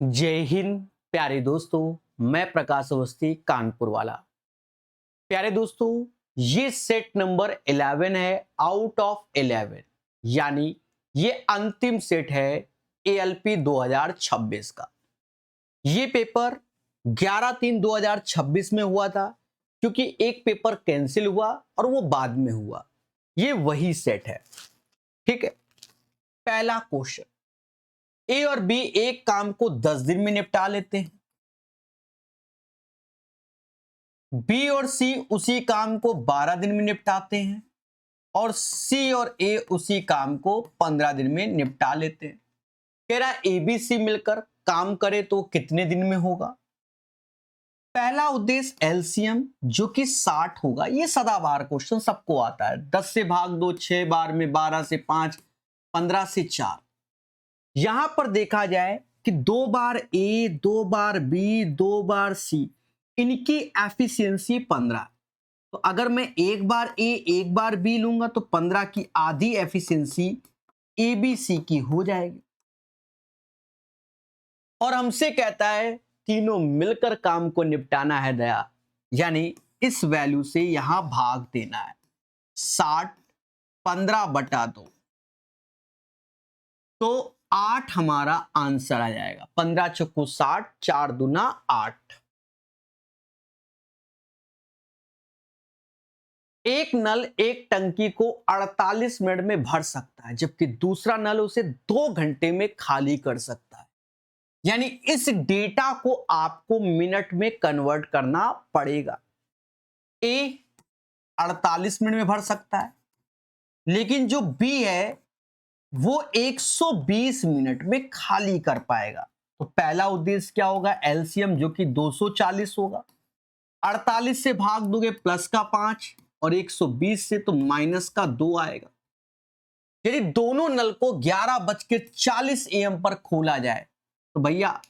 जय हिंद प्यारे दोस्तों। मैं प्रकाश अवस्थी कानपुर वाला। प्यारे दोस्तों, ये सेट नंबर 11 है आउट ऑफ 11, यानी ये अंतिम सेट है एएलपी 2026 का। ये पेपर 11/3/2026 में हुआ था, क्योंकि एक पेपर कैंसिल हुआ और वो बाद में हुआ। ये वही सेट है। ठीक है। पहला क्वेश्चन, ए और बी एक काम को 10 दिन में निपटा लेते हैं। बी और सी उसी काम को 12 दिन में निपटाते हैं और सी और ए उसी काम को 15 दिन में निपटा लेते हैं। कह रहा ए बी सी मिलकर काम करे तो कितने दिन में होगा। पहला उद्देश्य एलसीएम जो कि 60 होगा। ये सदाबहार क्वेश्चन सबको आता है। 10 से भाग दो 6 बार में, 12 से 5, 15 से 4। यहां पर देखा जाए कि 2 बार ए, 2 बार बी, 2 बार सी, इनकी एफिशिएंसी 15। तो अगर मैं एक बार ए एक बार बी लूंगा तो 15 की आधी एफिशिएंसी ए बी सी की हो जाएगी। और हमसे कहता है तीनों मिलकर काम को निपटाना है दया, यानी इस वैल्यू से यहां भाग देना है। 60 15/2, तो 8 हमारा आंसर आ जाएगा। 15 चौको 60, 4 दूना 8। एक नल एक टंकी को 48 मिनट में भर सकता है, जबकि दूसरा नल उसे 2 घंटे में खाली कर सकता है। यानी इस डेटा को आपको मिनट में कन्वर्ट करना पड़ेगा। ए 48 मिनट में भर सकता है, लेकिन जो बी है वो 120 मिनट में खाली कर पाएगा। तो पहला उद्देश्य क्या होगा, एलसीएम जो कि 240 होगा। 48 से भाग दोगे प्लस का 5 और 120 से तो माइनस का 2 आएगा। यदि दोनों नल को 11:40 AM पर खोला जाए तो भैया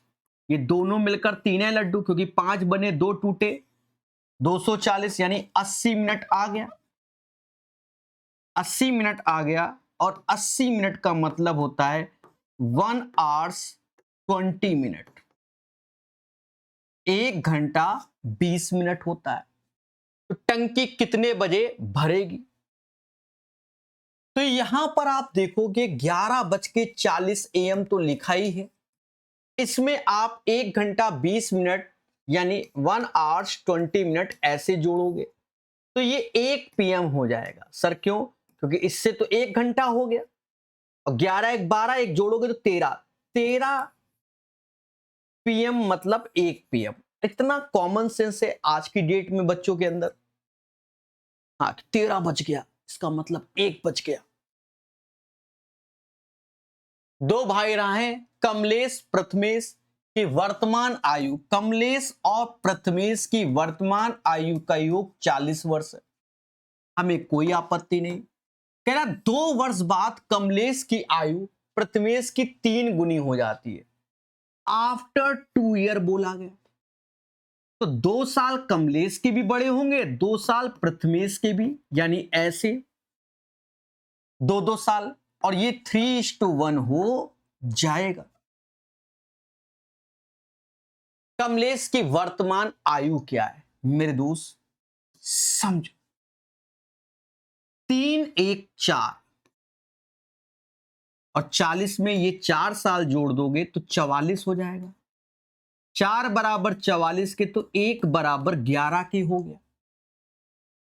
ये दोनों मिलकर 3 है लड्डू, क्योंकि 5 बने 2 टूटे, 240 यानी 80 मिनट आ गया। 80 मिनट आ गया और 80 मिनट का मतलब होता है 1 hours 20 मिनट। 1 घंटा 20 मिनट होता है। तो टंकी कितने बजे भरेगी। तो यहां पर आप देखोगे 11:40 AM तो लिखा ही है। इसमें आप 1 घंटा 20 मिनट यानी 1 hours 20 मिनट ऐसे जोड़ोगे तो ये 1 PM हो जाएगा। सर क्यों? क्योंकि इससे तो 1 घंटा हो गया और 11 1 12 एक जोड़ोगे तो 13 PM मतलब 1 PM। इतना कॉमन सेंस है आज की डेट में बच्चों के अंदर। हाँ, 13 बज गया इसका मतलब 1 बज गया। दो भाई रहे कमलेश प्रथमेश की वर्तमान आयु, कमलेश और प्रथमेश की वर्तमान आयु का योग 40 वर्ष है। हमें कोई आपत्ति नहीं। कह रहा 2 वर्ष बाद कमलेश की आयु प्रथमेश की 3 गुनी हो जाती है। आफ्टर 2 ईयर बोला गया, तो 2 साल कमलेश के भी बड़े होंगे, 2 साल प्रथमेश के भी, यानी ऐसे 2-2 साल, और ये 3:1 हो जाएगा। कमलेश की वर्तमान आयु क्या है मेरे दोस्त, समझो। 3 1 4 और 40 में ये 4 साल जोड़ दोगे तो 44 हो जाएगा। 4 बराबर 44 के तो 1 बराबर 11 के हो गया।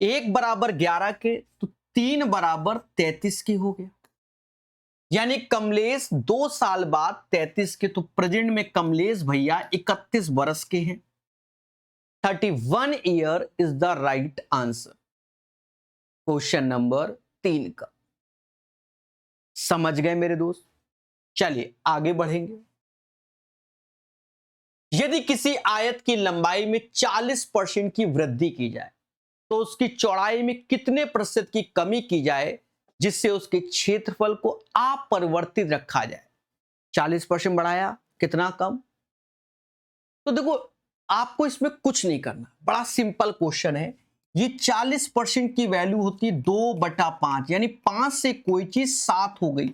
1 बराबर 11 के तो 3 बराबर 33 के हो गया। यानी कमलेश 2 साल बाद 33 के, तो प्रेजेंट में कमलेश भैया 31 बरस के हैं। 31 year is the right answer question number 3 का। समझ गए मेरे दोस्त? चलिए आगे बढ़ेंगे। यदि किसी आयत की लंबाई में 40% की वृद्धि की जाए तो उसकी चौड़ाई में कितने प्रतिशत की कमी की जाए जिससे उसके क्षेत्रफल को अपरिवर्तित रखा जाए। 40% बढ़ाया, कितना कम। तो देखो आपको इसमें कुछ नहीं करना, बड़ा सिंपल क्वेश्चन है। ये 40% की वैल्यू होती है 2/5, यानी 5 से कोई चीज 7 हो गई।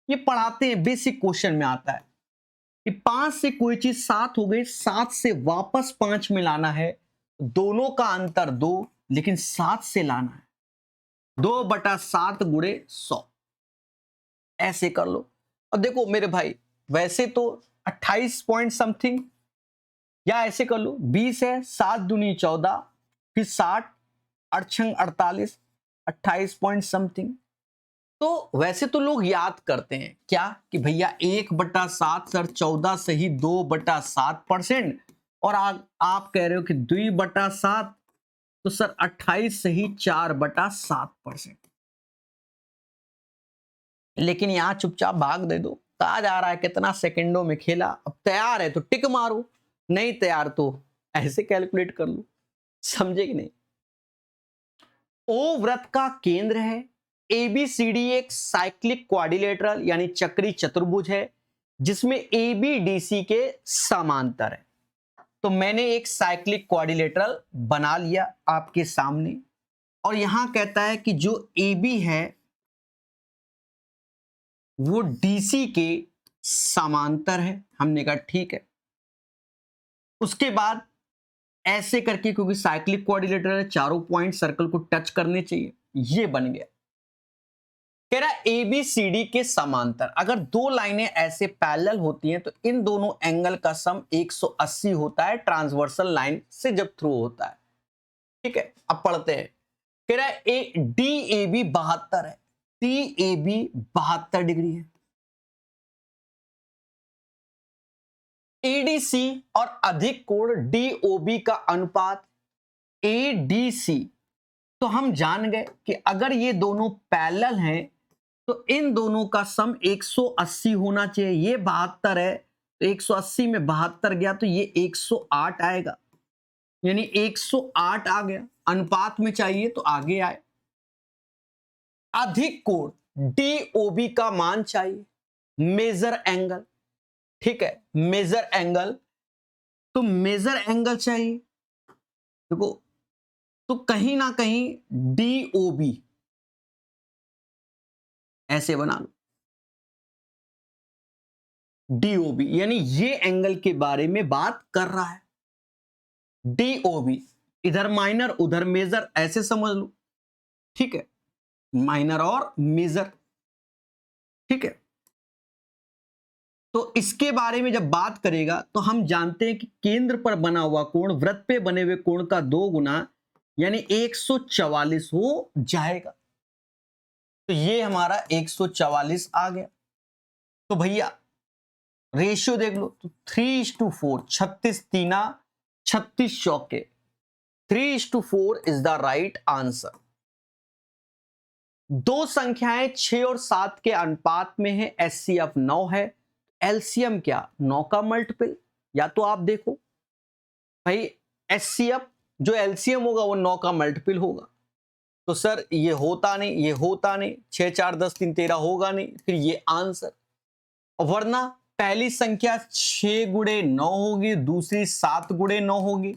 ये पढ़ाते हैं, बेसिक क्वेश्चन में आता है। कि 5 से कोई चीज 7 हो गई, 7 से वापस 5 में लाना है, दोनों का अंतर 2, लेकिन 7 से लाना है 2/7 गुणे 100। ऐसे कर लो। और देखो मेरे भाई, वैसे तो 28 पॉइंट समथिंग, या ऐसे कर लो 20 है, 7 दूनी 14, फिर 60, 8 48, 28 पॉइंट समथिंग। तो वैसे तो लोग याद करते हैं क्या कि भैया 1/7 सर 14 से ही 2/7%, और आप कह रहे हो कि 2/7 तो सर 28 से ही 4/7%। लेकिन यहां चुपचाप भाग दे दो, कहा जा रहा है कितना सेकंडों में खेला, अब तैयार है तो टिक मारो, नहीं तैयार तो ऐसे कैलकुलेट कर लो। समझे कि नहीं? ओ व्रत का केंद्र है, एबीसीडी एक साइक्लिक क्वाड्रिलेटरल यानी चक्री चतुर्भुज है, जिसमें एबीडीसी के समांतर है। तो मैंने एक साइक्लिक क्वाड्रिलेटरल बना लिया आपके सामने, और यहां कहता है कि जो एबी है वो डीसी के समांतर है। हमने कहा ठीक है। उसके बाद ऐसे करके, क्योंकि साइक्लिक कोऑर्डिनेटर है, चारों पॉइंट सर्कल को टच करने चाहिए, ये बन गया। कह रहा ए बी सी डी के समांतर अगर दो लाइनें ऐसे पैरेलल होती हैं तो इन दोनों एंगल का सम 180 होता है ट्रांसवर्सल लाइन से जब थ्रू होता है। ठीक है, अब पढ़ते हैं। कह रहा है ए डी ए बी 72 है, डी ए बी 72 डिग्री है। एडीसी और अधिक कोण डीओबी का अनुपात एडीसी। तो हम जान गए कि अगर ये दोनों पैरेलल हैं तो इन दोनों का सम 180 होना चाहिए। ये 72 है तो 180 में 72 गया तो ये 108 आएगा, यानी 108 आ गया। अनुपात में चाहिए तो आगे आए। अधिक कोण डीओबी का मान चाहिए, मेजर एंगल। ठीक है, मेजर एंगल, तो मेजर एंगल चाहिए। देखो, तो कहीं ना कहीं डीओबी ऐसे बना लो, डीओबी यानी ये एंगल के बारे में बात कर रहा है। डीओबी, इधर माइनर उधर मेजर, ऐसे समझ लो। ठीक है, माइनर और मेजर। ठीक है, तो इसके बारे में जब बात करेगा तो हम जानते हैं कि केंद्र पर बना हुआ कोण वृत्त पे बने हुए कोण का 2 गुना यानी 144 हो जाएगा। तो ये हमारा 144 आ गया। तो भैया रेशियो देख लो, तो 3:4, 36 तीना 36 चौके, 3:4 इज द राइट आंसर। दो संख्याएं 6 और 7 के अनुपात में है, एचसीएफ 9 है, एलसीएम क्या 9 का मल्टीपल। या तो आप देखो भाई, एचसीएफ जो एलसीएम होगा वो 9 का मल्टीपल होगा। तो सर ये होता नहीं, ये होता नहीं, 6 4 10 3 13 होगा नहीं, फिर ये आंसर। वरना पहली संख्या 6 गुणे 9 होगी, दूसरी 7 गुणे 9 होगी।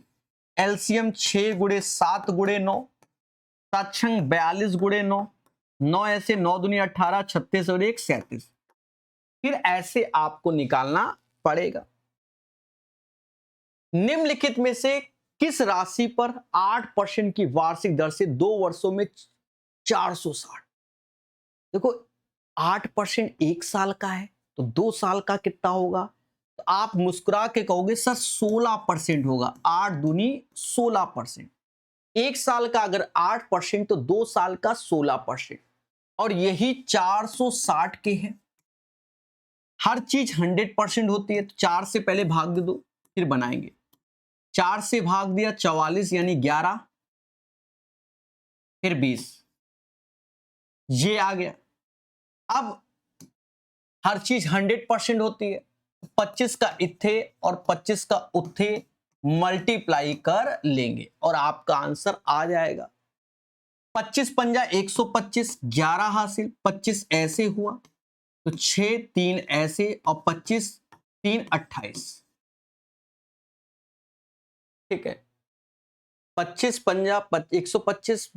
एलसीएम 6 गुणे 7 गुणे 9, 7 छंग 42 गुणे 9, 9 ऐसे 9 दूनी 18, 36 और 1 37। फिर ऐसे आपको निकालना पड़ेगा। निम्नलिखित में से किस राशि पर 8% की वार्षिक दर से 2 वर्षों में 460? देखो 8% 1 साल का है तो 2 साल का कितना होगा? तो आप मुस्कुरा के कहोगे सर 16% होगा। 8 दूनी 16%। 1 साल का अगर 8% तो 2 साल का 16%, और यही 460 के हैं। हर चीज 100% होती है तो 4 से पहले भाग दे दो, फिर बनाएंगे। 4 से भाग दिया 44 यानी 11, फिर 20, ये आ गया। अब हर चीज 100% होती है, 25 का इत्थे और 25 का उत्थे मल्टीप्लाई कर लेंगे और आपका आंसर आ जाएगा। 25 पंजा 125, 11 हासिल, 25 ऐसे हुआ तो 6 3 ऐसे और 25 3 28। ठीक है, 25 पंजा 125,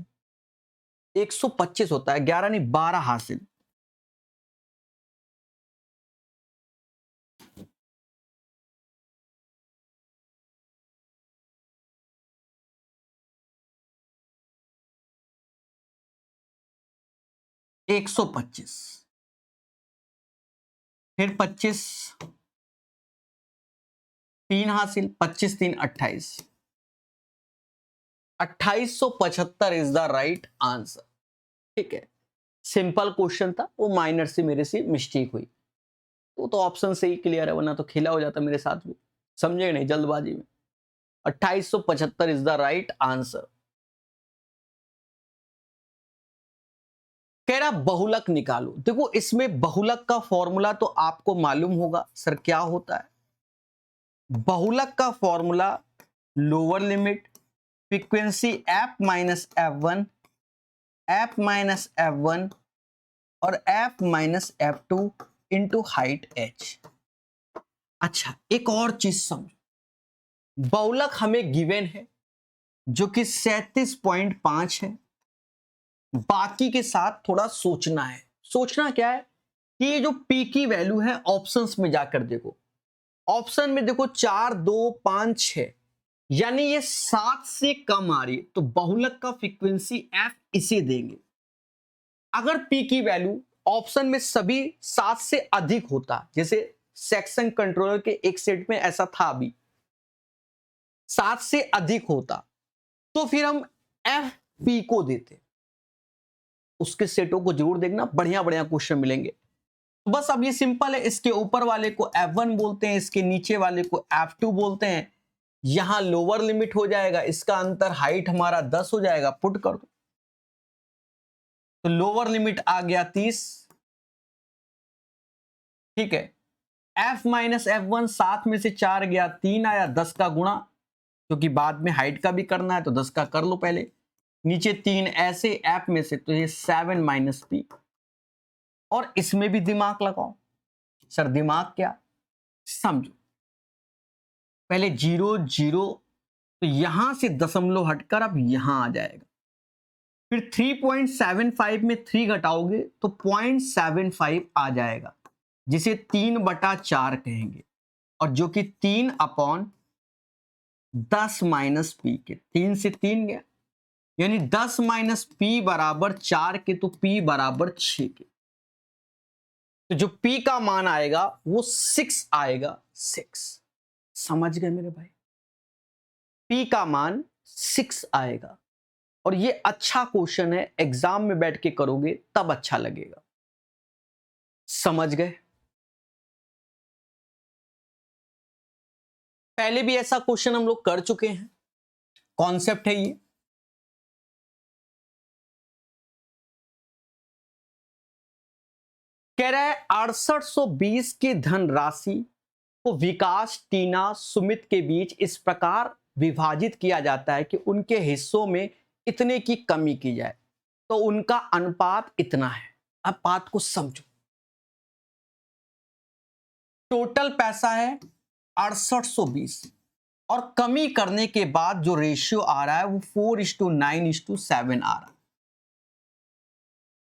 125 होता है, 11 नहीं 12 हासिल। 125, फिर 25, 3 हासिल, 25 3 28, 2875 इज द राइट आंसर। ठीक है, सिंपल क्वेश्चन था, वो माइनर से मेरे से मिस्टेक हुई, वो तो ऑप्शन से ही क्लियर है, वरना तो खेला हो जाता मेरे साथ भी, समझे नहीं जल्दबाजी में। 2875 इज द राइट आंसर। कह रहा बहुलक निकालो। देखो इसमें बहुलक का फॉर्मूला तो आपको मालूम होगा सर क्या होता है। बहुलक का formula lower limit frequency f minus f1, f minus f1 और f minus f2 into height h। अच्छा एक और चीज समझो, बहुलक हमें गिवन है जो कि 37.5 है। बाकी के साथ थोड़ा सोचना है। सोचना क्या है कि ये जो p की वैल्यू है ऑप्शंस में जाकर देखो, ऑप्शन में देखो 4 2 5 6, यानी ये 7 से कम आ रही है, तो बहुलक का फ्रीक्वेंसी f इसे देंगे। अगर p की वैल्यू ऑप्शन में सभी 7 से अधिक होता, जैसे सेक्शन कंट्रोलर के एक सेट में ऐसा था, अभी 7 से अधिक होता, तो फिर हम एफ पी को देते। उसके सेटों को जरूर देखना, बढ़िया बढ़िया क्वेश्चन मिलेंगे। तो बस अब ये सिंपल है, इसके ऊपर वाले को F1 बोलते हैं, इसके नीचे वाले को F2 बोलते हैं। यहां लोअर लिमिट हो जाएगा, इसका अंतर हाइट हमारा 10 हो जाएगा, पुट कर दो। तो लोअर लिमिट आ गया 30, ठीक है। F माइनस F1 7 में से 4 गया, 3 आया, 10 का गुणा, क्योंकि बाद में हाइट का भी करना है तो 10 का कर लो पहले। नीचे 3 ऐसे F में से, तो ये 7 माइनस पी। और इसमें भी दिमाग लगाओ। सर दिमाग क्या, समझो। पहले 0 0, तो यहां से दशमलव हटकर अब यहां आ जाएगा। फिर 3.75 में 3 घटाओगे तो 0.75 आ जाएगा, जिसे 3/4 कहेंगे, और जो कि 3/10 माइनस पी के, 3 से 3 गया, यानी 10 माइनस पी बराबर 4 के, तो पी बराबर 6 के। तो जो p का मान आएगा वो 6 आएगा, 6। समझ गए मेरे भाई, p का मान 6 आएगा। और ये अच्छा क्वेश्चन है, एग्जाम में बैठ के करोगे तब अच्छा लगेगा। समझ गए। पहले भी ऐसा क्वेश्चन हम लोग कर चुके हैं, कॉन्सेप्ट है ये। कह रहा है 6820 की धनराशि को विकास, टीना, सुमित के बीच इस प्रकार विभाजित किया जाता है कि उनके हिस्सों में इतने की कमी की जाए, तो उनका अनुपात इतना है। अब बात को समझो, टोटल पैसा है 6820 और कमी करने के बाद जो रेशियो आ रहा है वो 4:9:7 आ रहा है।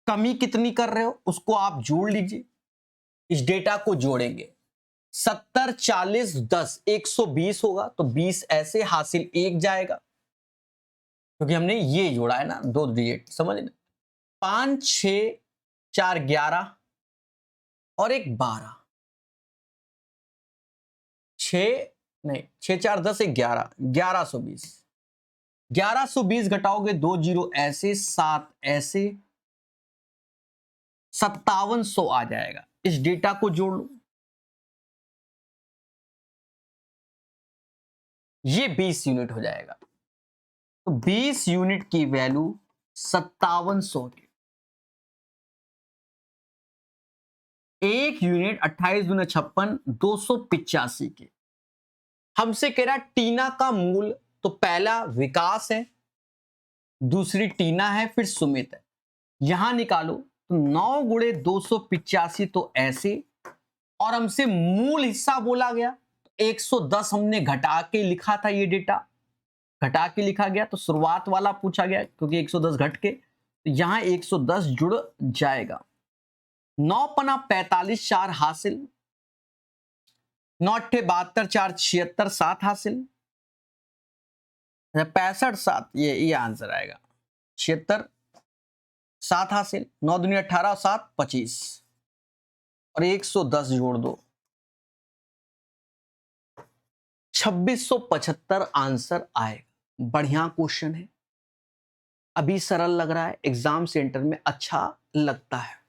कमी कितनी कर रहे हो उसको आप जोड़ लीजिए, इस डेटा को जोड़ेंगे। 70 40 10 120 होगा, तो 20 ऐसे हासिल 1 जाएगा, क्योंकि हमने ये जोड़ा है ना, 2 डिजिट, समझ ना। 5 6 4 11 और 1 12, 6 नहीं 6 4 10 1 11, 1120। 1120 घटाओगे 2 जीरो ऐसे, 7 ऐसे, 5700 आ जाएगा। इस डेटा को जोड़ लो, ये 20 यूनिट हो जाएगा। तो 20 यूनिट की वैल्यू 5700 की, 1 यूनिट 28 दूना 56, 285 के। हमसे कह रहा टीना का मूल, तो पहला विकास है, दूसरी टीना है, फिर सुमित है। यहां निकालो तो 9 गुणे 285, तो ऐसे, और हमसे मूल हिस्सा बोला गया, 110 हमने घटा के लिखा था, ये डेटा घटा के लिखा गया, तो शुरुआत वाला पूछा गया क्योंकि 110 घट के, तो यहां 110 जुड़ जाएगा। 9 पना 45 4 हासिल, 9 अट्ठे 72 4 76 7 हासिल, 65 7, ये आंसर आएगा 76 7 हासिल, 9 दूनी 18, 7 25 और 110 जोड़ दो, 2675 आंसर आएगा। बढ़िया क्वेश्चन है, अभी सरल लग रहा है, एग्जाम सेंटर में अच्छा लगता है।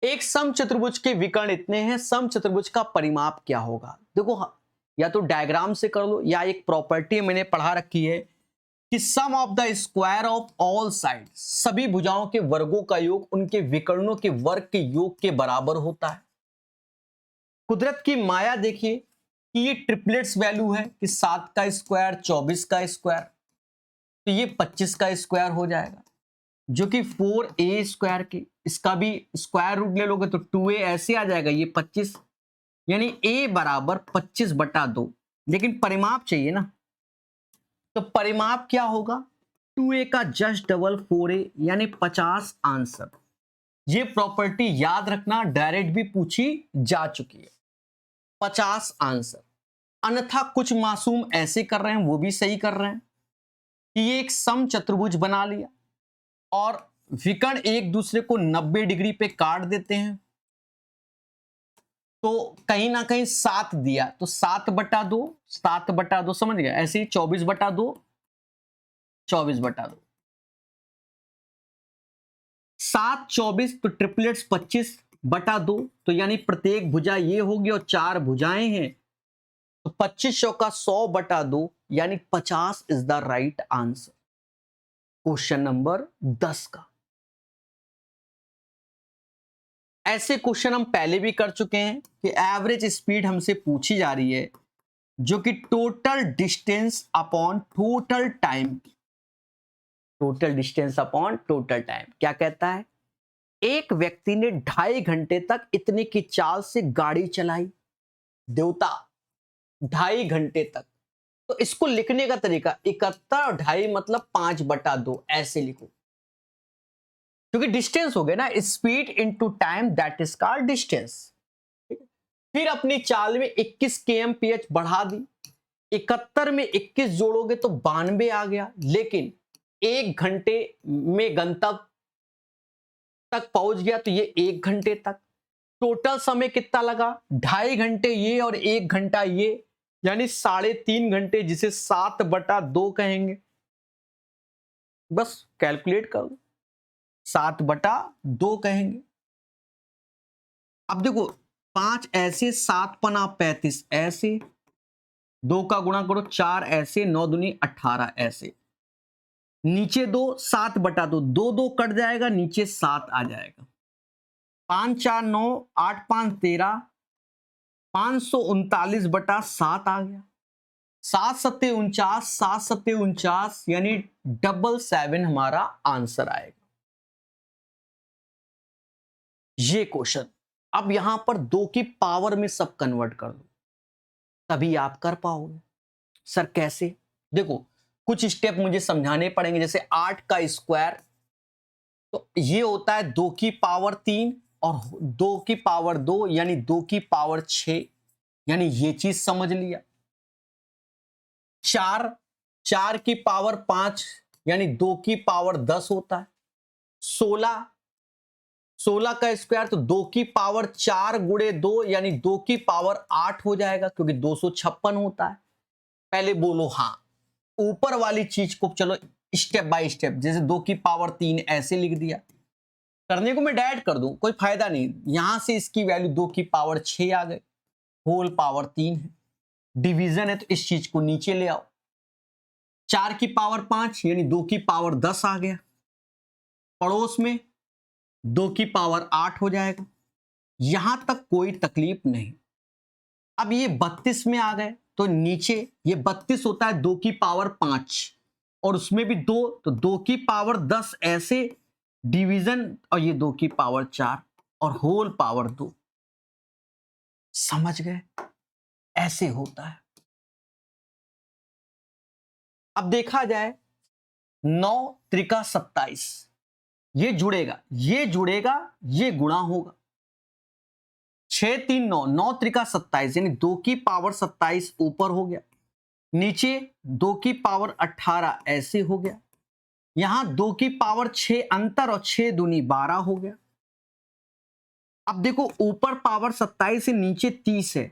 एक समचतुर्भुज के विकर्ण इतने हैं, समचतुर्भुज का परिमाप क्या होगा? देखो, या तो डायग्राम से कर लो या एक प्रॉपर्टी मैंने पढ़ा रखी है कि sum of the square of all side, सभी भुजाओं के वर्गों का योग उनके विकर्णों के वर्ग के योग के बराबर होता है। कुदरत की माया देखिए कि ये ट्रिपलेट्स वैल्यू है कि 7 का स्क्वायर 24 का स्क्वायर, तो ये 25 का स्क्वायर हो जाएगा, जो कि 4a स्क्वायर की, इसका भी स्क्वायर रूट ले लोगे तो 2a ऐसे आ जाएगा, ये 25, यानी a बराबर 25/2। लेकिन परिमाप चाहिए ना, तो परिमाप क्या होगा? 2a का जस्ट डबल 4a यानी 50 आंसर। ये प्रॉपर्टी याद रखना, डायरेक्ट भी पूछी जा चुकी है। 50 आंसर। अन्यथा कुछ मासूम ऐसे कर रहे हैं, वो भी सही कर रहे हैं कि ये एक समचतुर्भुज बना लिया और विकर्ण एक दूसरे को 90 डिग्री पे काट देते हैं, तो कहीं ना कहीं 7 दिया, तो 7/2, 7/2 समझ गए। ऐसे ही 24/2, 24/2, 7 24, तो ट्रिपलेट्स 25/2, तो यानी प्रत्येक भुजा ये होगी और 4 भुजाएं हैं, तो 2500 का 100/2 यानी 50 is the right answer. Question number 10 का। ऐसे क्वेश्चन हम पहले भी कर चुके हैं कि एवरेज स्पीड हमसे पूछी जा रही है, जो कि total distance upon total time, total distance upon total time क्या कहता है? एक व्यक्ति ने 2.5 घंटे तक इतने की चाल से गाड़ी चलाई, देवता 2.5 घंटे तक, तो इसको लिखने का तरीका 71 और 2.5 मतलब 5/2 ऐसे लिखो, क्योंकि डिस्टेंस हो गया ना, speed into time that is called distance. फिर अपनी चाल में 21 kmph बढ़ा दी, 71 में 21 जोड़ोगे तो 92 आ गया, लेकिन 1 घंटे में गंतव्य तक पहुंच गया, तो ये 1 घंटे तक। टोटल समय कितना लगा? 2.5 घंटे ये और 1 घंटा ये, यानी 3.5 घंटे, जिसे 7/2 कहेंगे। बस कैलकुलेट कर लो, 7/2 कहेंगे। अब देखो, 5 ऐसे, 7 पना 35 ऐसे, 2 का गुणा करो 4 ऐसे, 9 दूनी 18 ऐसे, नीचे 2, 7/2, 2 2 कट जाएगा, नीचे 7 आ जाएगा, 5 4 9, 8 5 13, 539/7 आ गया, 7 7 49, 7 7 49, यानी 777 हमारा आंसर आएगा। ये क्वेश्चन अब यहां पर 2 की पावर में सब कन्वर्ट कर दो, तभी आप कर पाओगे। सर कैसे? देखो, कुछ स्टेप मुझे समझाने पड़ेंगे। जैसे 8 का स्क्वायर, तो ये होता है 2 की पावर 3 और 2 की पावर 2 यानी 2 की पावर 6, यानी ये चीज समझ लिया। 4 की पावर 5 यानी 2 की पावर 10 होता है। 16 का स्क्वायर, तो 2 की पावर 4 गुणे 2 यानी 2 की पावर 8 हो जाएगा, क्योंकि 256 होता है। पहले बोलो हाँ, ऊपर वाली चीज को चलो स्टेप बाय स्टेप, जैसे 2 की पावर 3 ऐसे लिख दिया, करने को मैं डायरेक्ट कर दूं कोई फायदा नहीं। यहां से इसकी वैल्यू 2 की पावर 6 आ गई, होल पावर 3 है, डिवीजन है तो इस चीज को नीचे ले आओ। 4 की पावर 5 यानी 2 की पावर 10 आ गया, पड़ोस में 2 की पावर 8 हो जाएगा। यहां तक कोई तकलीफ नहीं। अब ये 32 में आ गए, तो नीचे ये 32 होता है 2 की पावर 5 और उसमें भी 2, तो 2 की पावर 10 ऐसे, डिवीजन, और ये 2 की पावर 4 और होल पावर 2। समझ गए? ऐसे होता है। अब देखा जाए 9 त्रिका 27, ये जुड़ेगा, ये जुड़ेगा, ये गुणा होगा। 6 3 9, 9 त्रिका 27 यानी 2 की पावर 27 ऊपर हो गया, नीचे 2 की पावर 18 ऐसे हो गया, यहां 2 की पावर 6 अंतर और 6 दूनी 12 हो गया। अब देखो ऊपर पावर 27 से नीचे 30 है,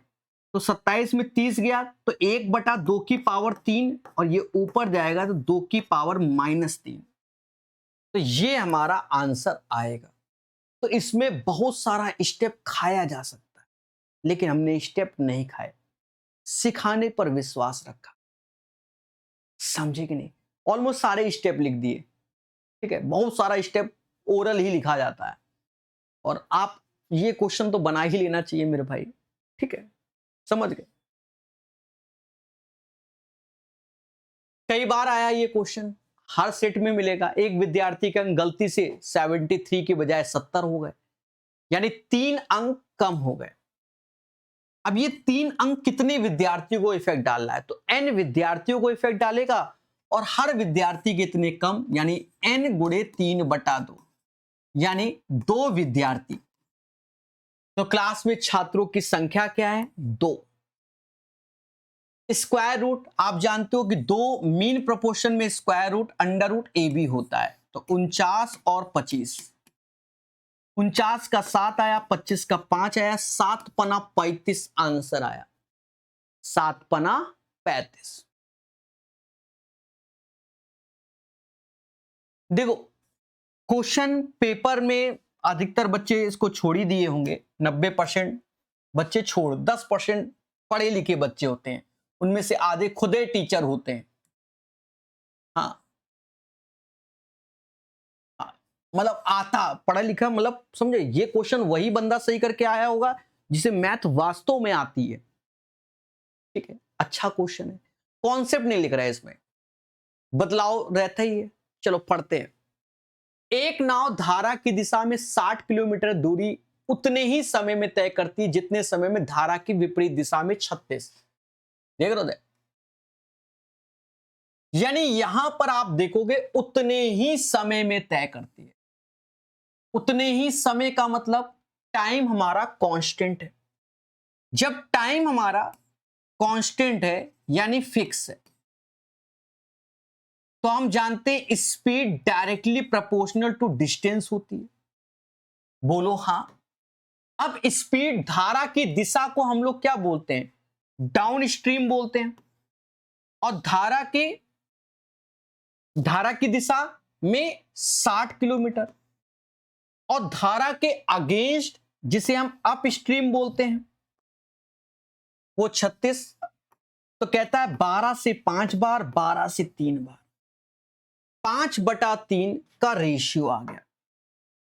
तो 27 में 30 गया तो 1/2 की पावर 3 और ये ऊपर जाएगा तो 2 की पावर -3। तो ये हमारा आंसर आएगा। तो इसमें बहुत सारा स्टेप खाया जा सकता है, लेकिन हमने स्टेप नहीं खाए, सिखाने पर विश्वास रखा। समझे कि नहीं? ऑलमोस्ट सारे स्टेप लिख दिए। ठीक है, बहुत सारा स्टेप ओरल ही लिखा जाता है और आप ये क्वेश्चन तो बना ही लेना चाहिए मेरे भाई। ठीक है, समझ गए? कई बार आया ये क्वेश्चन, हर सेट में मिलेगा। एक विद्यार्थी के अंक गलती से 73 की बजाय 70 हो गए, यानी 3 अंक कम हो गए। अब ये 3 अंक कितने विद्यार्थियों को इफेक्ट डाल रहा है? तो n विद्यार्थियों को इफेक्ट डालेगा और हर विद्यार्थी के इतने कम, यानी n गुणे 3/2, यानी 2 विद्यार्थी। तो क्लास में छात्रों की संख्या क्या है? 2। स्क्वायर रूट आप जानते हो कि 2 मीन प्रोपोर्शन में square root under root a b होता है। तो 49 और 25, 49 का 7 आया, 25 का 5 आया, 7 पना 35 आंसर आया। 7 पना 35। देखो क्वेश्चन पेपर में अधिकतर बच्चे इसको छोड़ ही दिए होंगे, 90% बच्चे छोड़, 10% पढ़े लिखे बच्चे होते हैं, उनमें से आधे खुदे टीचर होते हैं। हाँ, मतलब आता पढ़ा लिखा, मतलब समझे, ये क्वेश्चन वही बंदा सही करके आया होगा जिसे मैथ वास्तव में आती है। ठीक है, अच्छा क्वेश्चन है, कॉन्सेप्ट नहीं लिख रहा है, इसमें बदलाव रहता ही है। चलो पढ़ते हैं। एक नाव धारा की दिशा में 60 किलोमीटर दूरी उतने ही समय में तय करती है जितने समय में धारा की विपरीत दिशा में 36। देख रहे हो? यानी यहां पर आप देखोगे उतने ही समय में तय करती है। उतने ही समय का मतलब टाइम हमारा कांस्टेंट है। जब टाइम हमारा कांस्टेंट है यानी फिक्स है, तो हम जानते हैं speed directly proportional to distance होती है। बोलो हां। अब स्पीड धारा की दिशा को हम लोग क्या बोलते हैं? डाउन स्ट्रीम बोलते हैं। और धारा की दिशा में 60 किलोमीटर और धारा के अगेंस्ट जिसे हम अप स्ट्रीम बोलते हैं वो 36। तो कहता है 12 से 5 बार, 12 से 3 बार, 5/3 का रेशियो आ गया।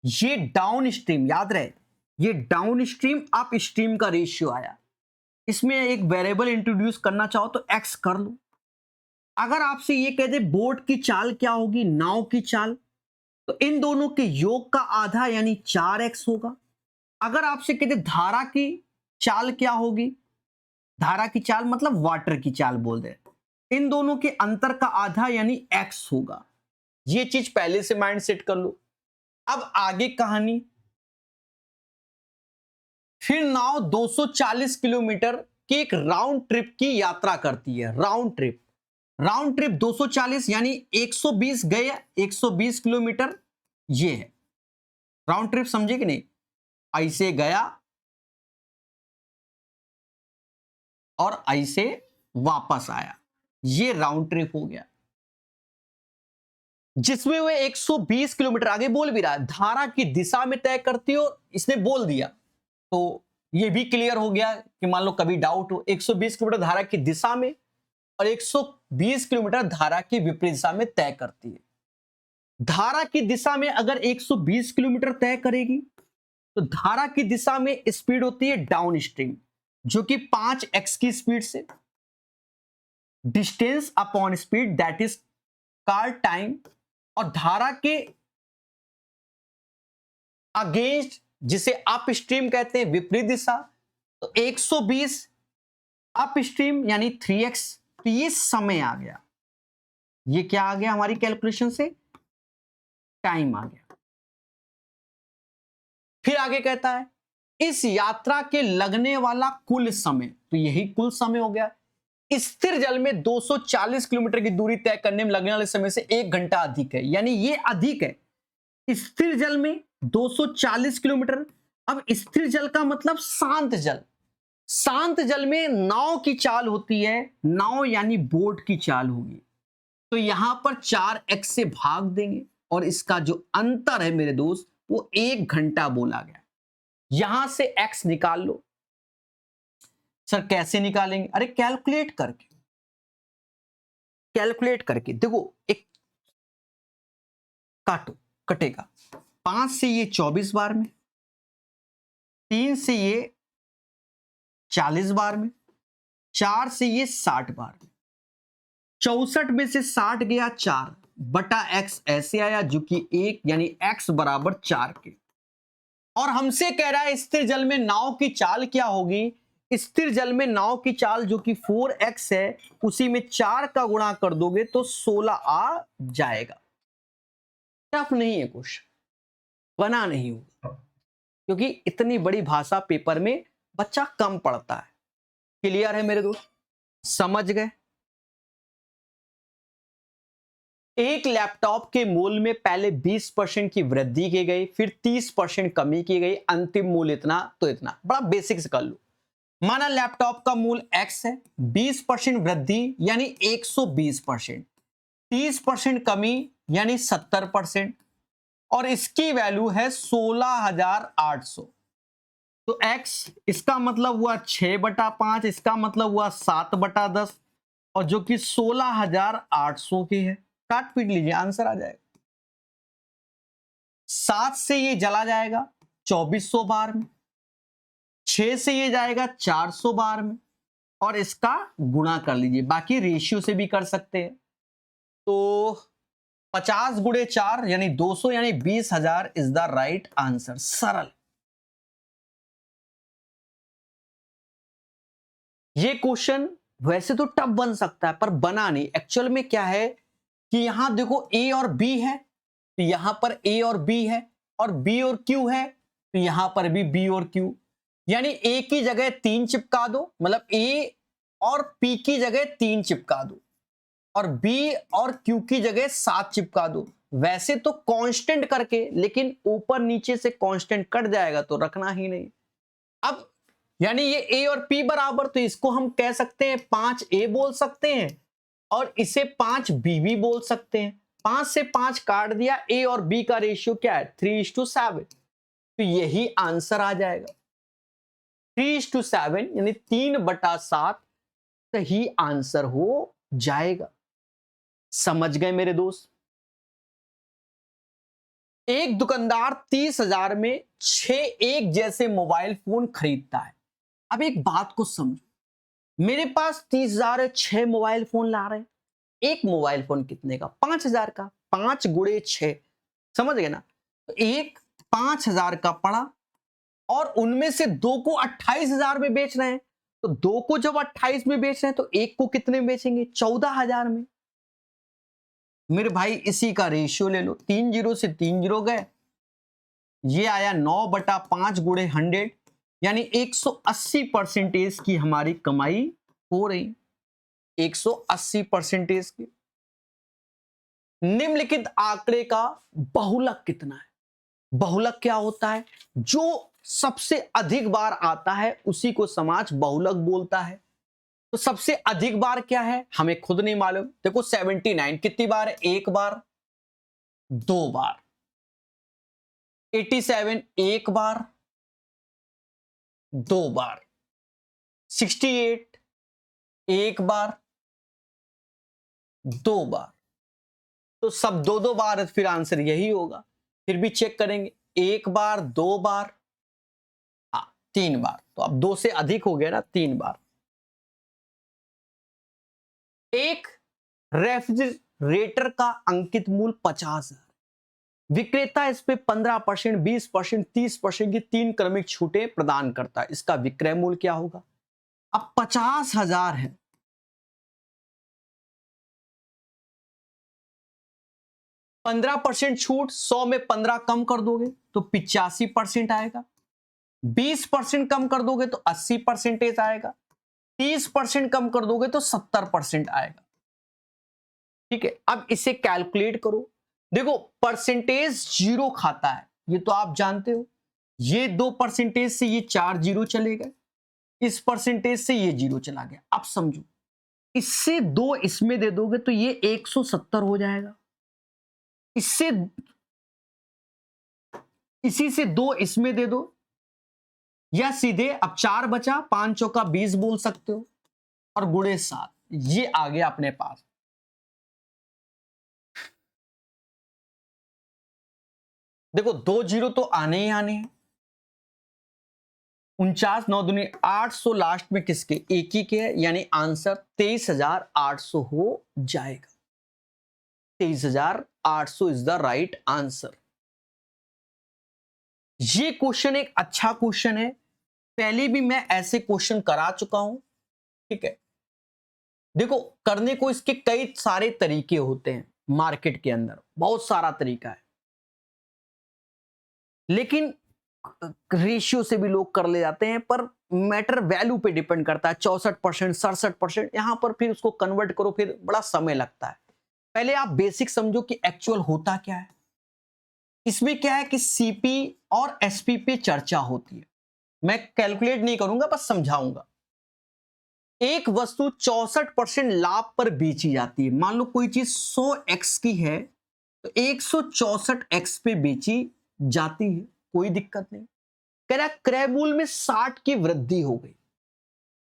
ये डाउन स्ट्रीम, याद रहे, ये डाउन स्ट्रीम अप स्ट्रीम का रेशियो आया। इसमें एक वेरिएबल इंट्रोड्यूस करना चाहो तो एक्स कर लो। अगर आपसे ये कह दे बोट की चाल क्या होगी, नाव की चाल, तो इन दोनों के योग का आधा यानी 4x होगा। अगर आपसे कहते धारा की चाल क्या होगी, धारा की चाल मतलब वाटर की चाल बोल दे, इन दोनों के अंतर का आधा यानी x होगा। ये चीज पहले से माइंड सेट कर लो। अब आगे कहानी, फिर नाव 240 किलोमीटर की एक राउंड ट्रिप की यात्रा करती है। राउंड ट्रिप 240 यानी 120 गए, 120 किलोमीटर ये है राउंड ट्रिप। समझे कि नहीं? ऐसे गया और ऐसे वापस आया, ये राउंड ट्रिप हो गया, जिसमें वो 120 किलोमीटर आगे बोल भी रहा है धारा की दिशा में तय करती हो, इसने बोल दिया। तो ये भी क्लियर हो गया कि मान लो कभी डाउट हो, 120 किलोमीटर धारा की दिशा में और 120 किलोमीटर धारा की विपरीत दिशा में तय करती है। धारा की दिशा में अगर 120 किलोमीटर तय करेगी तो धारा की दिशा में स्पीड होती है डाउन स्ट्रीम, जो कि 5x की स्पीड से, distance upon speed that is called time. और धारा के अगेंस्ट जिसे अप स्ट्रीम कहते हैं, विपरीत दिशा, तो 120 अप स्ट्रीम यानी 3x। तो ये समय आ गया, ये क्या आ गया हमारी कैलकुलेशन से? टाइम आ गया। फिर आगे कहता है इस यात्रा के लगने वाला कुल समय, तो यही कुल समय हो गया। स्थिर जल में 240 किलोमीटर की दूरी तय करने में लगने वाले समय से 1 घंटा अधिक है, यानी ये अधिक है। स्थिर जल में 240 किलोमीटर। अब स्थिर जल का मतलब शांत जल। शांत जल में नाव की चाल होती है, नाव यानी बोट की चाल होगी। तो यहां पर 4x से भाग देंगे और इसका जो अंतर है मेरे दोस्त वो 1 घंटा बोला गया। यहां से x निकाल लो। सर कैसे निकालेंगे? अरे कैलकुलेट करके, कैलकुलेट करके देखो, एक काटो, कटेगा। 5 से ये 24 बार में, 3 से ये 40 बार में, 4 से ये 60 बार में। 64 में से 60 गया 4 बटा x ऐसे आया जो कि 1, यानी x बराबर 4 के। और हमसे कह रहा है स्थिर जल में नाव की चाल क्या होगी। स्थिर जल में नाव की चाल जो कि 4x है, उसी में 4 का गुणा कर दोगे तो 16 आ जाएगा। टफ नहीं है क्वेश्चन, बना नहीं होगा, क्योंकि इतनी बड़ी भाषा पेपर में बच्चा कम पढ़ता है। क्लियर है मेरे दोस्त? समझ गए? एक लैपटॉप के मूल्य में पहले 20% की वृद्धि की गई, फिर 30% कमी की गई, अंतिम मूल्य इतना तो इतना। बड़ा बेसिक से कर लो। माना लैपटॉप का मूल्य x है, 20% वृद्धि यानी 120%, 30% कमी यानी 70%, और इसकी वैल्यू है 16,800। तो x इसका मतलब हुआ 6/5, इसका मतलब हुआ 7/10, और जो कि 16,800 की है। काट पीट लीजिए, आंसर आ जाएगा। 7 से ये जला जाएगा 2400 बार में, 6 से ये जाएगा 400 बार में, और इसका गुणा कर लीजिए। बाकी रेशियो से भी कर सकते हैं। तो 50 गुणे 4 यानी 200, यानी 20,000 इज द राइट आंसर। सरल। ये क्वेश्चन वैसे तो टफ बन सकता है, पर बना नहीं। एक्चुअल में क्या है कि यहां देखो ए और बी है, तो यहां पर ए और बी है, और बी और क्यू है, तो यहां पर भी बी और क्यू। यानी ए की जगह 3 चिपका दो, मतलब ए और पी की जगह 3 चिपका दो, और बी और क्यू की जगह 7 चिपका दो। वैसे तो कांस्टेंट करके, लेकिन ऊपर नीचे से कांस्टेंट कट जाएगा तो रखना ही नहीं। अब यानी ये ए और पी बराबर, तो इसको हम कह सकते हैं 5a बोल सकते हैं, और इसे 5b भी बोल सकते हैं। 5 से 5 काट दिया, ए और बी का रेशियो क्या है 3:7, तो यही आंसर आ जाएगा। 3:7 यानी 3/7 सही आंसर हो जाएगा। समझ गए मेरे दोस्त? एक दुकानदार 30,000 में 6 एक जैसे मोबाइल फोन खरीदता है। अब एक बात को समझो, मेरे पास 30,000 है, 6 मोबाइल फोन ला रहे हैं। एक मोबाइल फोन कितने का? 5,000 का। 5 गुणे 6, समझ गए ना? तो एक 5,000 का पड़ा, और उनमें से 2 को 28,000 में बेच रहे हैं। तो 2 को जब 28 में बेच रहे हैं तो एक को कितने में बेचेंगे? 14,000 में। मेरे भाई इसी का रेशियो ले लो, 3 जीरो से 3 जीरो गए, ये आया 9/5 गुणे 100, यानी 180% की हमारी कमाई हो रही। 180% की। निम्नलिखित आंकड़े का बहुलक कितना है? बहुलक क्या होता है? जो सबसे अधिक बार आता है उसी को समाज बहुलक बोलता है। तो सबसे अधिक बार क्या है हमें खुद नहीं मालूम। देखो 79 कितनी बार है? एक बार, 2 बार। 87 एक बार, 2 बार। 68 एक बार, 2 बार। तो सब 2-2 बार है, फिर आंसर यही होगा। फिर भी चेक करेंगे, 1 बार, 2 बार, 3 बार। तो अब 2 से अधिक हो गया ना, 3 बार। एक रेफ्रिजरेटर का अंकित मूल्य 50,000, विक्रेता इस पे 15%, 20%, 30% की 3 क्रमिक छूटें प्रदान करता है। इसका विक्रय मूल्य क्या होगा? अब 50,000 है, 15% छूट, 100 में 15 कम कर दोगे तो 85% आएगा। 20% कम कर दोगे तो 80% आएगा। 30% कम कर दोगे तो 70% आएगा। ठीक है, अब इसे कैलकुलेट करो। देखो परसेंटेज जीरो खाता है, ये तो आप जानते हो। ये 2% से ये 4 जीरो चले गए, इस परसेंटेज से ये जीरो चला गया। अब समझो, इससे 2 इसमें दे दोगे तो ये 170 हो जाएगा। इससे इसी से 2 इसमें दे दो, या सीधे अब 4 बचा, 5 चौका 20 बोल सकते हो, और गुणे 7, ये आ गया अपने पास। देखो 2 जीरो तो आने ही आने हैं। 49 9 दूनी 800 लास्ट में किसके, एक ही के है, यानी आंसर 23,800 हो जाएगा। 23,800 इज द राइट आंसर। ये क्वेश्चन एक अच्छा क्वेश्चन है, पहले भी मैं ऐसे क्वेश्चन करा चुका हूं। ठीक है, देखो करने को इसके कई सारे तरीके होते हैं, मार्केट के अंदर बहुत सारा तरीका है, लेकिन रेशियो से भी लोग कर ले जाते हैं, पर मैटर वैल्यू पे डिपेंड करता है। 64%, 67%, यहां पर फिर उसको कन्वर्ट करो, फिर बड़ा समय लगता है। पहले आप बेसिक समझो कि एक्चुअल होता क्या है। इसमें क्या है कि सीपी और एसपी पे चर्चा होती है। मैं कैलकुलेट नहीं करूंगा, बस समझाऊंगा। एक वस्तु 64% लाभ पर बेची जाती है। मान लो कोई चीज 100x की है तो 164x पे बेची जाती है, कोई दिक्कत नहीं। कह रहा क्रय मूल्य में 60 की वृद्धि हो गई।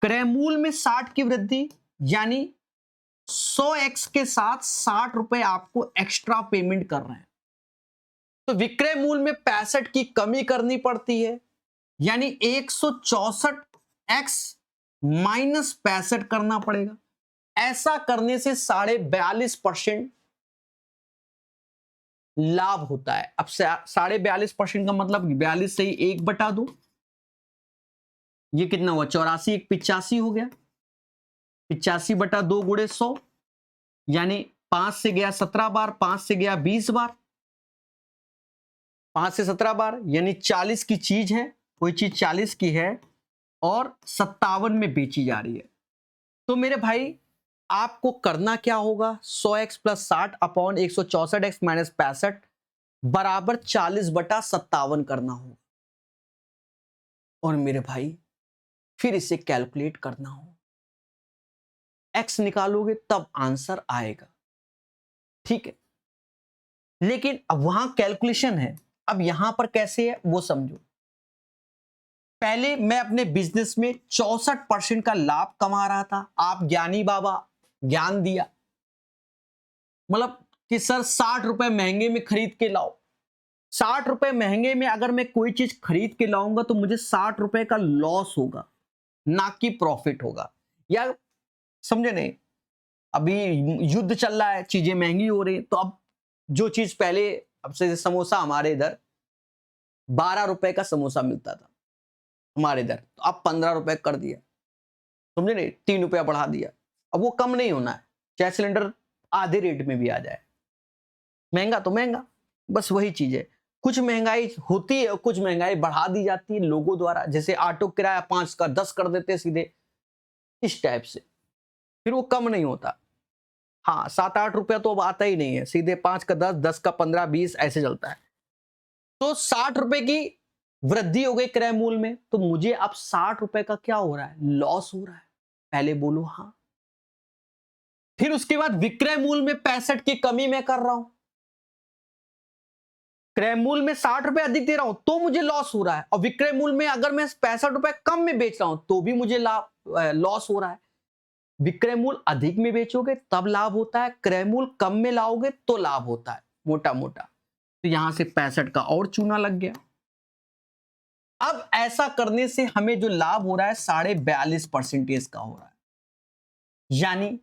क्रय मूल्य में 60 की वृद्धि यानी 100x के साथ 60 रुपए आपको एक्स्ट्रा पेमेंट कर रहे हैं, तो विक्रय मूल्य में 65 की कमी करनी पड़ती है, यानी 164x माइनस 65 करना पड़ेगा। ऐसा करने से 42.5% लाभ होता है। अब 42.5% का मतलब 42 से ही 1 बटा 2, ये कितना हुआ, 84, 1 85 हो गया। 85 बटा 2 गुणे 100, यानी 5 से गया 17 बार, 5 से गया 20 बार, 5 से 17 बार, यानी 40 की चीज है, कोई चीज 40 की है और 57 में बेची जा रही है। तो मेरे भाई आपको करना क्या होगा, 100x plus 60 upon 164x minus 65 बराबर 40 बटा 57 करना होगा। और मेरे भाई फिर इसे कैलकुलेट करना हो, x निकालोगे तब आंसर आएगा। ठीक है, लेकिन अब वहां कैलकुलेशन है, अब यहां पर कैसे है वो समझो। पहले मैं अपने बिजनेस में 64% का लाभ कमा रहा था। आप ज्ञानी बाबा ज्ञान दिया, मतलब कि सर 60 रुपए महंगे में खरीद के लाओ। 60 रुपए महंगे में अगर मैं कोई चीज खरीद के लाऊंगा तो मुझे 60 रुपए का लॉस होगा, ना कि प्रॉफिट होगा। या समझे नहीं, अभी युद्ध चल रहा है, चीजें महंगी हो रही, तो अब जो चीज पहले, अब से समोसा हमारे इधर 12 रुपए का समोसा मिलता था हमारे इधर, तो अब 15 रुपए कर दिया, समझे नहीं, 3 रुपया बढ़ा दिया। अब वो कम नहीं होना है, चाहे सिलेंडर आधे रेट में भी आ जाए। महंगा तो महंगा, बस वही चीज है। कुछ महंगाई होती है और कुछ महंगाई बढ़ा दी जाती है लोगों द्वारा, जैसे ऑटो किराया 5 का 10 कर देते सीधे, इस टाइप से, फिर वो कम नहीं होता। हाँ 7-8 रुपया तो अब आता ही नहीं है, सीधे 5 का 10, 10 का 15, 20 ऐसे चलता है। तो 60 रुपए की वृद्धि हो गई क्रय मूल्य में, तो मुझे अब 60 रुपए का क्या हो रहा है, लॉस हो रहा है। पहले बोलो हाँ। फिर उसके बाद विक्रय मूल्य में 65 की कमी मैं कर रहा हूं, क्रय मूल्य में 60 रुपए अधिक दे रहा हूं तो मुझे लॉस हो रहा है, और विक्रय मूल्य में अगर मैं 65 रुपए कम में बेच रहा हूं तो भी मुझे लॉस हो रहा है। विक्रय मूल्य अधिक में बेचोगे तब लाभ होता है, क्रय मूल्य कम में लाओगे तो लाभ होता है, मोटा मोटा। तो यहां से 65 का और चूना लग गया। अब ऐसा करने से हमें जो लाभ हो रहा है 42.5% का हो रहा है, यानी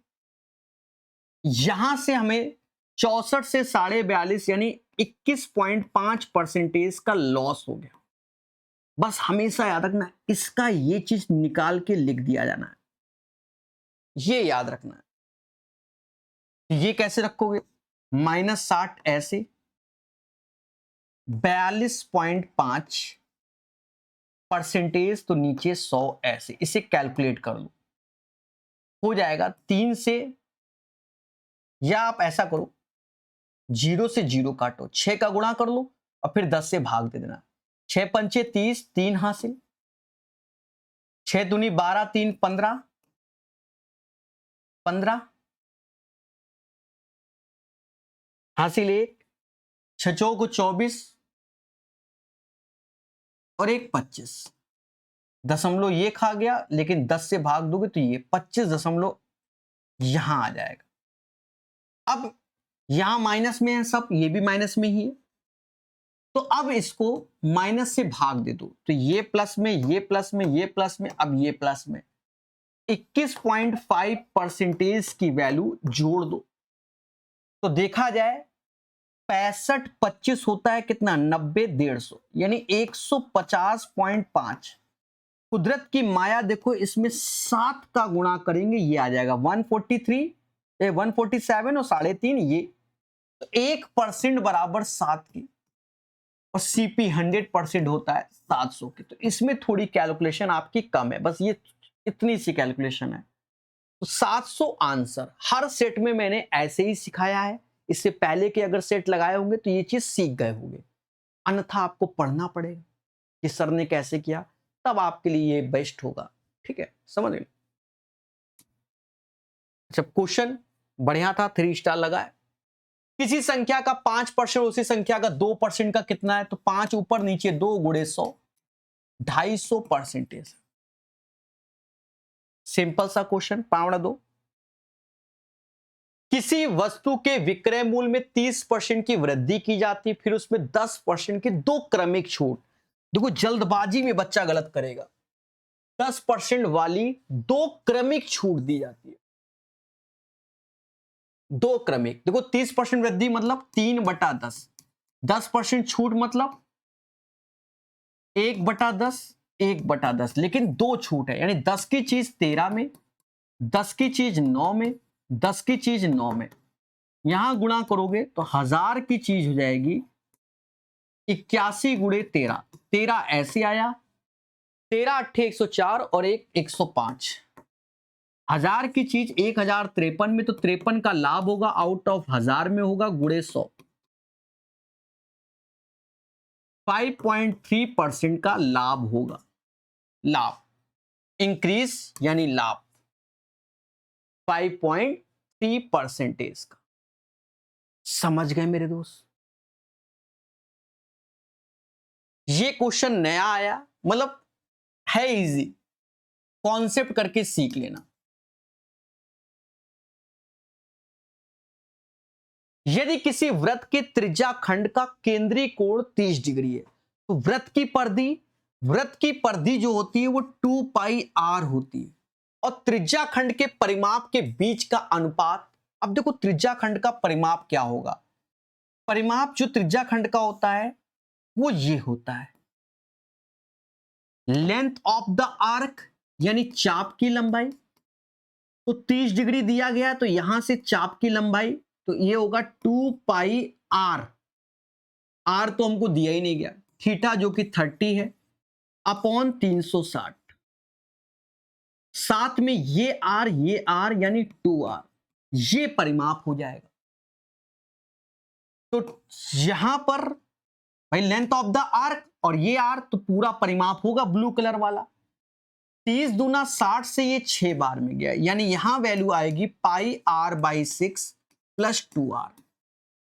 यहां से हमें 64 से 42.5 यानी 21.5% का लॉस हो गया। बस हमेशा याद रखना, इसका ये चीज निकाल के लिख दिया जाना है, ये याद रखना है। ये कैसे रखोगे, -60 ऐसे, 42.5% तो नीचे 100 ऐसे, इसे कैलकुलेट कर लो। हो जाएगा 3 से, या आप ऐसा करो 0 से 0 काटो, 6 का गुणा कर लो और फिर 10 से भाग दे देना। 6 पंचे 30, 3 हासिल, 6 दूनी 12, 3 15, 15 हासिल 1, 6 चौको 24 और 1 25। दशमलव ये खा गया, लेकिन 10 से भाग दोगे तो ये 25 दशमलव यहां आ जाएगा। अब यहां माइनस में है सब, ये भी माइनस में ही है, तो अब इसको माइनस से भाग दे दो, तो ये प्लस में, ये प्लस में, ये प्लस में, अब ये प्लस में, 21.5% की वैल्यू जोड़ दो। तो देखा जाए 65 25 होता है कितना, 90 150, यानी 150.5। कुदरत की माया देखो, इसमें 7 का गुणा करेंगे ये आ जाएगा 143, 147 और 3.5 ये, तो 1% बराबर 7 की, और सीपी 100% होता है 700 की। तो इसमें थोड़ी कैलकुलेशन आपकी कम है, बस ये इतनी सी कैलकुलेशन है। तो 700 आंसर। हर सेट में मैंने ऐसे ही सिखाया है, इससे पहले के अगर सेट लगाए होंगे तो ये चीज सीख गए होंगे, अन्यथा आपको पढ़ना पड़ेगा कि सर ने कैसे किया, तब आपके लिए ये बेस्ट होगा। ठीक है, समझ गए। अच्छा, क्वेश्चन बढ़िया था, 3 स्टार लगाए। किसी संख्या का 5% उसी संख्या का 2% का कितना है, तो 5 ऊपर नीचे 2 गुणे 100, 250%। सिंपल सा क्वेश्चन, पावड़ा 2। किसी वस्तु के विक्रय मूल्य में 30% की वृद्धि की जाती है, फिर उसमें 10% की 2 क्रमिक छूट। देखो जल्दबाजी में बच्चा गलत करेगा, 10% वाली 2 क्रमिक छूट दी जाती है। 2 क्रमिक, देखो 30% वृद्धि मतलब 3/10, 10% छूट मतलब 1/10, 1/10, लेकिन 2 छूट है, यानी 10 की चीज 13 में, 10 की चीज 9 में, 10 की चीज 9 में। यहां गुणा करोगे तो 1000 की चीज हो जाएगी 81 गुणे 13, 13 ऐसे आया, 13 अट्ठे 104 और 1 105। 1000 की चीज 1053 में, तो 53 का लाभ होगा, आउट ऑफ 1000 में होगा, गुणे 100, 5.3% का लाभ होगा। लाभ, इंक्रीज यानी लाभ 5.3% का। समझ गए मेरे दोस्त? ये क्वेश्चन नया आया, मतलब है इजी, कॉन्सेप्ट करके सीख लेना। यदि किसी वृत्त के त्रिज्या खंड का केंद्रीय कोण 30 डिग्री है, तो वृत्त की परिधि जो होती है वो 2πr होती है, और त्रिज्या खंड के परिमाप के बीच का अनुपात। अब देखो त्रिज्या खंड का परिमाप क्या होगा, परिमाप जो त्रिज्या खंड का होता है वो ये होता है, लेंथ ऑफ द आर्क यानी चाप की लंबाई। तो 30 डिग्री दिया गया, तो यहां से चाप की लंबाई, तो ये होगा 2πr, आर तो हमको दिया ही नहीं गया, थीटा जो कि 30 है, अपॉन 360, साथ में ये आर यानी 2r, ये परिमाप हो जाएगा। तो यहां पर भाई लेंथ ऑफ द आर्क और ये आर, तो पूरा परिमाप होगा ब्लू कलर वाला। 30 दूना 60 से ये 6 बार में गया, यानी यहां वैल्यू आएगी πr/6 प्लस 2r।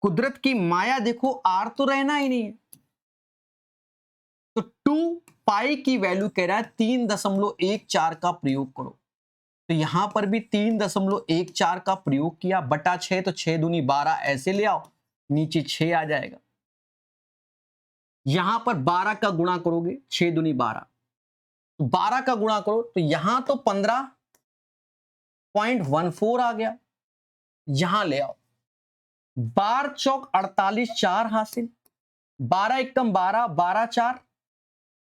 कुदरत की माया देखो, आर तो रहना ही नहीं है, तो 2 की वैल्यू कह रहा है 3.14 का प्रयोग करो, तो यहां पर भी 3.14 का प्रयोग किया, बटा 6, तो 6 दूनी 12 ऐसे ले आओ, नीचे 6 आ जाएगा। यहां पर 12 का गुणा करोगे, 6 दूनी 12, 12 का गुणा करो तो यहां तो 15.14 आ गया, यहां ले आओ, 12 चौक 48, 4 हासिल, 12 एकम 12, 12 4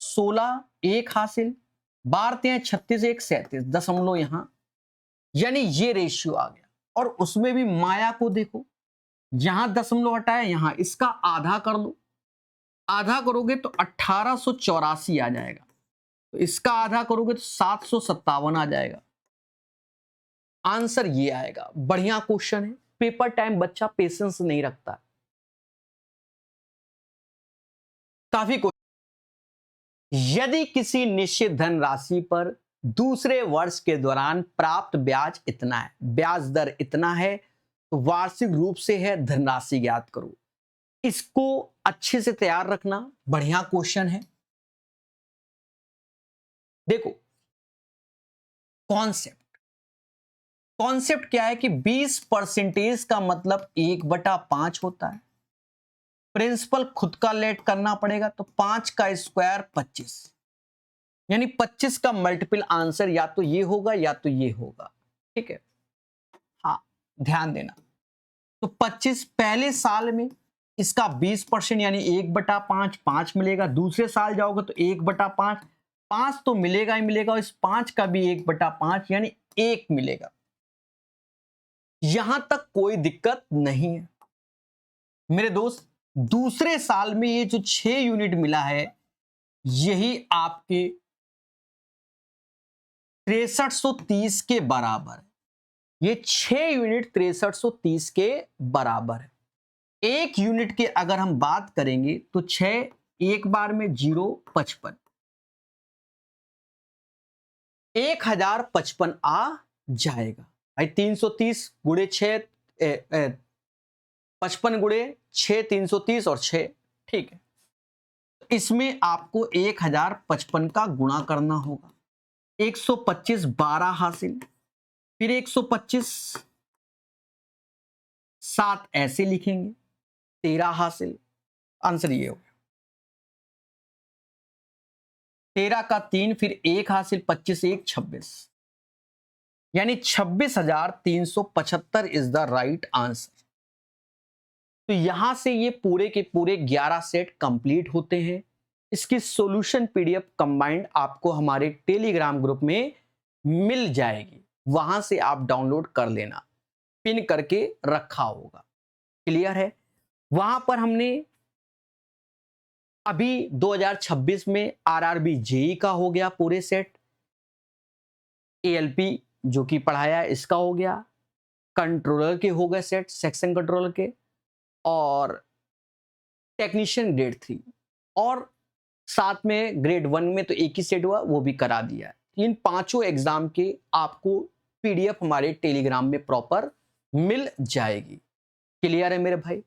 16, 1 हासिल, 12 36, 1 37 दशमलव यहां, यानी ये रेशियो आ गया। और उसमें भी माया को देखो, यहां दशमलव हटाया, यहां इसका आधा कर लो, आधा करोगे तो 1884 आ जाएगा, तो इसका आधा करोगे तो 757 आ जाएगा। आंसर ये आएगा। बढ़िया क्वेश्चन है, पेपर टाइम बच्चा पेशेंस नहीं रखता। काफी यदि किसी निश्चित धनराशि पर दूसरे वर्ष के दौरान प्राप्त ब्याज इतना है, ब्याज दर इतना है, तो वार्षिक रूप से है धनराशि ज्ञात करो। इसको अच्छे से तैयार रखना, बढ़िया क्वेश्चन है। देखो कॉन्सेप्ट क्या है कि 20% का मतलब 1/5 होता है। प्रिंसिपल खुद का लेट करना पड़ेगा, तो 5 का स्क्वायर 25, यानी 25 का मल्टीपल आंसर या तो ये होगा या तो ये होगा। ठीक है, हाँ ध्यान देना। तो 25 पहले साल में इसका 20% यानी 1/5 5 मिलेगा। दूसरे साल जाओगे तो 1/5 5 तो मिलेगा ही मिलेगा, और इस 5 का भी 1/5 यानी 1 मिलेगा। यहां तक कोई दिक्कत नहीं है मेरे दोस्त। दूसरे साल में ये जो 6 यूनिट मिला है, यही आपके 6330 के बराबर है। ये 6 यूनिट 6330 के बराबर है। 1 यूनिट के अगर हम बात करेंगे तो 6 एक बार में 0 55, 1055 आ जाएगा भाई। 330 गुणे 6 55 गुणे 6 330 और 6, ठीक है। इसमें आपको 1055 का गुणा करना होगा। 125 12 हासिल, फिर 125 7 ऐसे लिखेंगे, 13 हासिल। आंसर ये हो गया। 13 का 3, फिर 1 हासिल, 25 1 26, यानी 26,375 इज द राइट आंसर। तो यहां से ये पूरे के पूरे 11 सेट कंप्लीट होते हैं। इसकी सॉल्यूशन पीडीएफ कंबाइंड आपको हमारे टेलीग्राम ग्रुप में मिल जाएगी, वहां से आप डाउनलोड कर लेना, पिन करके रखा होगा। क्लियर है? वहां पर हमने अभी 2026 में आरआरबी जेई का हो गया पूरे सेट, एएलपी जो कि पढ़ाया इसका हो गया, कंट्रोलर के हो गए सेट, सेक्शन कंट्रोलर के, और टेक्नीशियन ग्रेड 3, और साथ में ग्रेड 1 में तो एक ही सेट हुआ, वो भी करा दिया है। इन पांचों एग्जाम के आपको पीडीएफ हमारे टेलीग्राम में प्रॉपर मिल जाएगी। क्लियर है मेरे भाई?